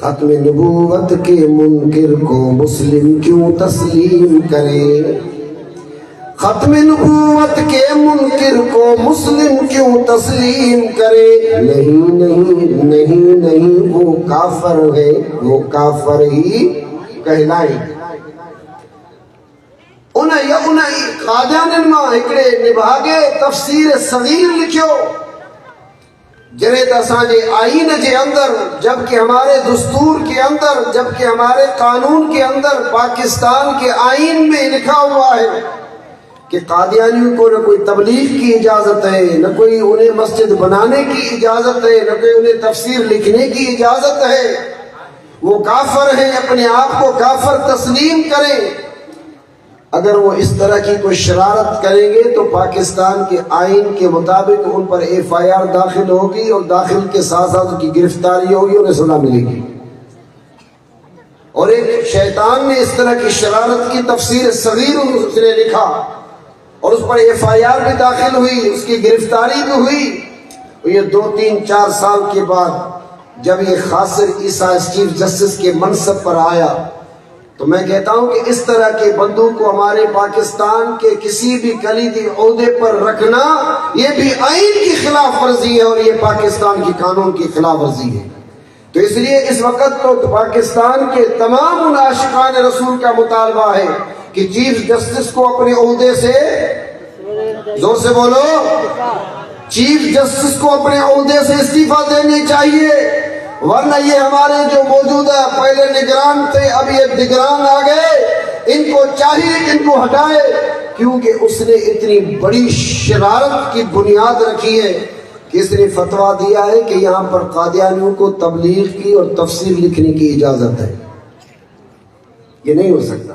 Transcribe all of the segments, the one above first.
ختم نبوت کے منکر کو مسلم کیوں تسلیم کرے؟ ختم نبوت کے منکر کو مسلم کیوں تسلیم کرے؟ نہیں نہیں نہیں نہیں، وہ کافر ہے، وہ کافر ہی کہلائے۔ انہیں قادیانن ماں ہکڑے نبھاگے تفسیر صغیر لکھو جنہیں تساجے آئین کے اندر، جبکہ ہمارے دستور کے اندر، جبکہ ہمارے قانون کے اندر، پاکستان کے آئین میں لکھا ہوا ہے کہ قادیانیوں کو نہ کوئی تبلیغ کی اجازت ہے، نہ کوئی انہیں مسجد بنانے کی اجازت ہے، نہ کوئی انہیں تفسیر لکھنے کی اجازت ہے۔ وہ کافر ہیں، اپنے آپ کو کافر تسلیم کریں۔ اگر وہ اس طرح کی کوئی شرارت کریں گے تو پاکستان کے آئین کے مطابق ان پر FIR داخل ہوگی، اور داخل کے ساتھ ساتھ ان کی گرفتاری ہوگی، انہیں سزا ملے گی۔ اور ایک شیطان نے اس طرح کی شرارت کی تفسیر صغیر اس نے لکھا، اور اس پر FIR بھی داخل ہوئی، اس کی گرفتاری بھی ہوئی۔ اور یہ 2-3-4 سال کے بعد جب یہ خاسر عیسیٰ چیف جسٹس کے منصب پر آیا، تو میں کہتا ہوں کہ اس طرح کے بندوں کو ہمارے پاکستان کے کسی بھی کلیدی عہدے پر رکھنا یہ بھی آئین کی خلاف ورزی ہے، اور یہ پاکستان کی قانون کی خلاف ورزی ہے۔ تو اس لیے اس وقت تو پاکستان کے تمام ان عاشقان رسول کا مطالبہ ہے کہ چیف جسٹس کو اپنے عہدے سے، زور سے بولو، چیف جسٹس کو اپنے عہدے سے استعفیٰ دینے چاہیے، ورنہ یہ ہمارے جو موجودہ پہلے نگران تھے، اب یہ نگران آ گئے، ان کو چاہیے کہ ان کو ہٹائے، کیونکہ اس نے اتنی بڑی شرارت کی بنیاد رکھی ہے کہ اس نے فتویٰ دیا ہے کہ یہاں پر قادیانیوں کو تبلیغ کی اور تفسیر لکھنے کی اجازت ہے۔ یہ نہیں ہو سکتا،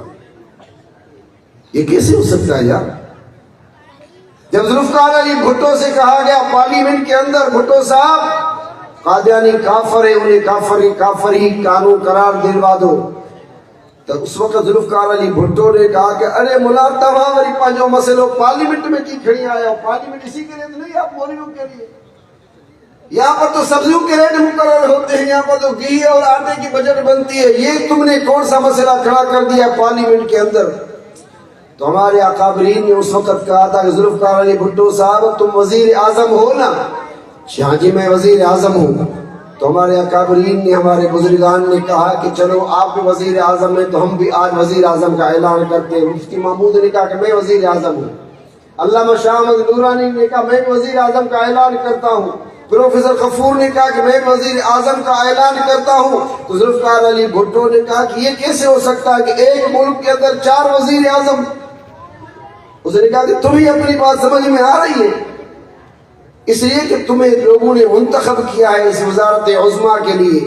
یہ کیسے ہو سکتا ہے یار؟ جب ذوالفقار علی بھٹو سے کہا گیا پارلیمنٹ کے اندر، بھٹو صاحب قادیانی کافر ہے، انہیں کافر ہی قانون قرار دلوا دو، تو اس وقت ذوالفقار علی بھٹو نے کہا کہ ارے ملا تمام وری پانچوں مسئلوں پارلیمنٹ میں کی کھڑی آیا ہو، پارلیمنٹ اسی کے لیے تو نہیں، آپ مولویوں کے لیے، یہاں پر تو سبزیوں کے ریٹ مقرر ہوتے ہیں، یہاں پر تو گھی اور آٹے کی بجٹ بنتی ہے، یہ تم نے کون سا مسئلہ کھڑا کر دیا پارلیمنٹ کے اندر؟ تو ہمارے اکابرین نے اس وقت کہا تھا کہ ذوالفقار علی بھٹو صاحب تم وزیر اعظم ہو نا؟ ہاں جی میں وزیر اعظم ہوں۔ تو ہمارے اکابرین نے، ہمارے بزرگان نے کہا کہ چلو آپ بھی وزیر اعظم ہیں تو ہم بھی آج وزیر اعظم کا اعلان کرتے ہیں۔ مفتی محمود نے کہا کہ میں وزیر اعظم ہوں، علامہ شاہ احمد نورانی نے کہا میں وزیر اعظم کا اعلان کرتا ہوں، پروفیسر غفور نے کہا کہ میں وزیر اعظم کا اعلان کرتا ہوں۔ تو ذوالفقار علی بھٹو نے کہا کہ یہ کیسے ہو سکتا ہے کہ ایک ملک کے اندر 4 وزیر اعظم؟ اس نے کہا کہ تمہیں اپنی بات سمجھ میں آ رہی ہے؟ اس لیے کہ تمہیں لوگوں نے منتخب کیا ہے اس وزارت عظمیٰ کے لیے۔